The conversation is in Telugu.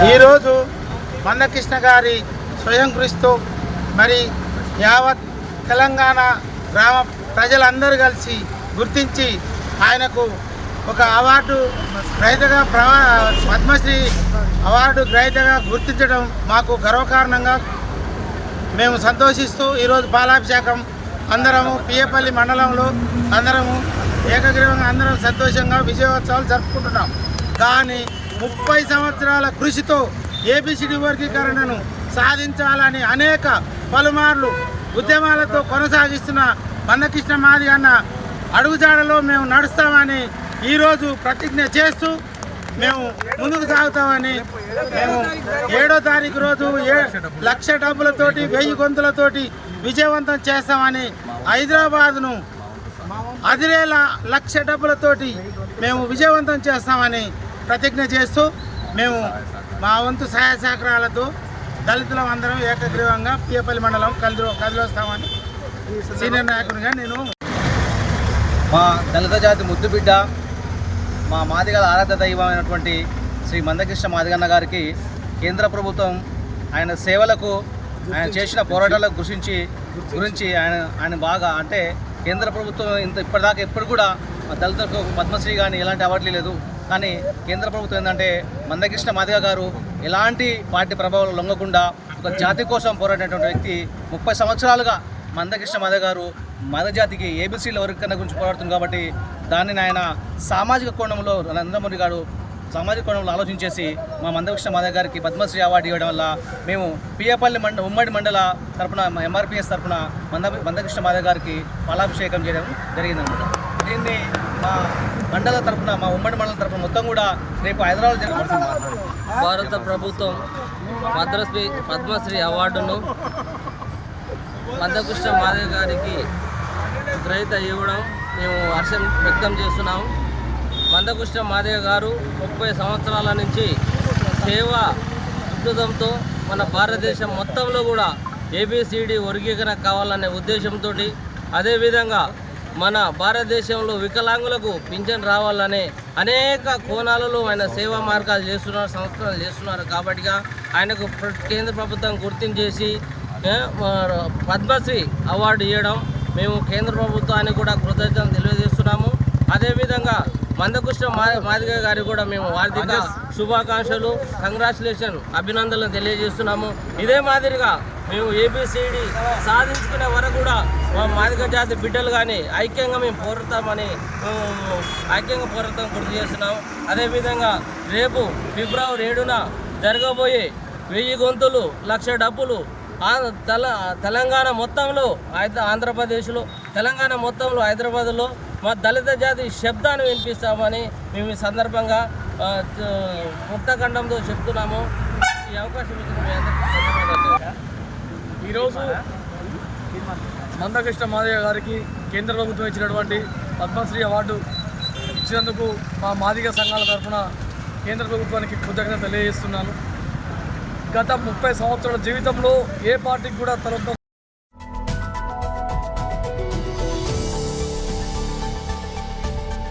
ఈరోజు మందకృష్ణ గారి స్వయం కృషితో మరి యావత్ తెలంగాణ గ్రామ ప్రజలందరూ కలిసి గుర్తించి ఆయనకు ఒక అవార్డు గ్రహీతగా పద్మశ్రీ అవార్డు గ్రహీతగా గుర్తించడం మాకు గర్వకారణంగా మేము సంతోషిస్తూ ఈరోజు పాలాభిషేకం అందరము పియ్యపల్లి మండలంలో అందరము ఏకగ్రీవంగా అందరం సంతోషంగా విజయోత్సవాలు జరుపుకుంటున్నాం. కానీ 30 సంవత్సరాల కృషితో ఏబిసిడి వర్గీకరణను సాధించాలని అనేక పలుమార్లు ఉద్యమాలతో కొనసాగిస్తున్న మందకృష్ణ మాదిగ అన్న అడుగుజాడలో మేము నడుస్తామని ఈరోజు ప్రతిజ్ఞ చేస్తూ మేము ముందుకు సాగుతామని మేము 7వ తారీఖు రోజు 1,00,000 డబ్బులతోటి 1000 గొంతులతోటి విజయవంతం చేస్తామని హైదరాబాద్ను అదిరేల 1,00,000 డబ్బులతోటి మేము విజయవంతం చేస్తామని ప్రతిజ్ఞ చేస్తూ మేము మా వంతు సహాయ సహకారాలతో దళితులం అందరం ఏకగ్రీవంగా పియ్యపల్లి మండలం కదిలొస్తామని సీనియర్ నాయకుడిగా నేను మా దళిత జాతి ముద్దుబిడ్డ మా మాదిగల ఆరాధ్య దైవమైనటువంటి శ్రీ మందకృష్ణ మాదిగన్న గారికి కేంద్ర ప్రభుత్వం ఆయన సేవలకు ఆయన చేసిన పోరాటాల గురించి ఆయన బాగా అంటే కేంద్ర ప్రభుత్వం ఇప్పటిదాకా ఎప్పుడు కూడా దళితులకు పద్మశ్రీ కానీ ఎలాంటి అవార్డులు లేదు. కానీ కేంద్ర ప్రభుత్వం ఏంటంటే మందకృష్ణ మాదిగ గారు ఎలాంటి పార్టీ ప్రభావాలు లొంగకుండా ఒక జాతి కోసం పోరాడినటువంటి వ్యక్తి 30 సంవత్సరాలుగా మందకృష్ణ మాదిగ గారు మాదిగ జాతికి ఏబిసిల వర్గీకరణ గురించి పోరాడుతుంది కాబట్టి దానిని ఆయన సామాజిక కోణంలో నందమూరి గారు సామాజిక కోణంలో ఆలోచించేసి మా మందకృష్ణ మాదిగ గారికి పద్మశ్రీ అవార్డు ఇవ్వడం వల్ల మేము పియ్యపల్లి ఉమ్మడి మండల తరఫున ఎంఆర్పిఎస్ తరఫున మందకృష్ణ మాదిగ గారికి పాలాభిషేకం చేయడం జరిగిందన్నమాట. దీన్ని మా మండల తరఫున మా ఉమ్మడి మండలం తరఫున మొత్తం కూడా రేపు హైదరాబాద్ జరుగుతుంది. భారత ప్రభుత్వం పద్మశ్రీ అవార్డును మందకృష్ణ మాదిగ గారికి గ్రహీత ఇవ్వడం మేము హర్షం వ్యక్తం చేస్తున్నాము. మందకృష్ణ మాదిగ గారు 30 సంవత్సరాల నుంచి సేవా దృక్పథంతో మన భారతదేశం మొత్తంలో కూడా ఏబిసిడి వర్గీకరణ కావాలనే ఉద్దేశంతో, అదేవిధంగా మన భారతదేశంలో వికలాంగులకు పింఛన్ రావాలనే అనేక కోణాలలో ఆయన సేవా మార్గాలు చేస్తున్నారు, సంస్కరణలు చేస్తున్నారు. కాబట్టి ఆయనకు కేంద్ర ప్రభుత్వం గుర్తించేసి పద్మశ్రీ అవార్డు ఇవ్వడం మేము కేంద్ర ప్రభుత్వానికి కూడా కృతజ్ఞతలు తెలియజేస్తున్నాము. అదేవిధంగా మందకృష్ణ మాదిగ గారికి కూడా మేము హార్దిక శుభాకాంక్షలు, కంగ్రాచులేషన్, అభినందనలు తెలియజేస్తున్నాము. ఇదే మాదిరిగా మేము ఏబిసిడి సాధించుకునే వరకు కూడా మా మాదిగ జాతి బిడ్డలు కానీ ఐక్యంగా మేము పోరాడతామని పోరాటం గుర్తు చేస్తున్నాము. అదేవిధంగా రేపు ఫిబ్రవరి 7న జరగబోయే 1000 గొంతులు 1,00,000 డబ్బులు తెలంగాణ మొత్తంలో ఆంధ్రప్రదేశ్లో తెలంగాణ మొత్తంలో హైదరాబాద్లో మా దళిత జాతి శబ్దాన్ని వినిపిస్తామని మేము ఈ సందర్భంగా ముక్తఖండంతో చెప్తున్నాము. ఈ అవకాశం ఈరోజు మందకృష్ణ మాదిగ గారికి కేంద్ర ప్రభుత్వం ఇచ్చినటువంటి పద్మశ్రీ అవార్డు ఇచ్చినందుకు మా మాదిగ సంఘాల తరఫున కేంద్ర ప్రభుత్వానికి కృతజ్ఞత తెలియజేస్తున్నాను. గత 30 సంవత్సరాల జీవితంలో ఏ పార్టీకి కూడా తనతో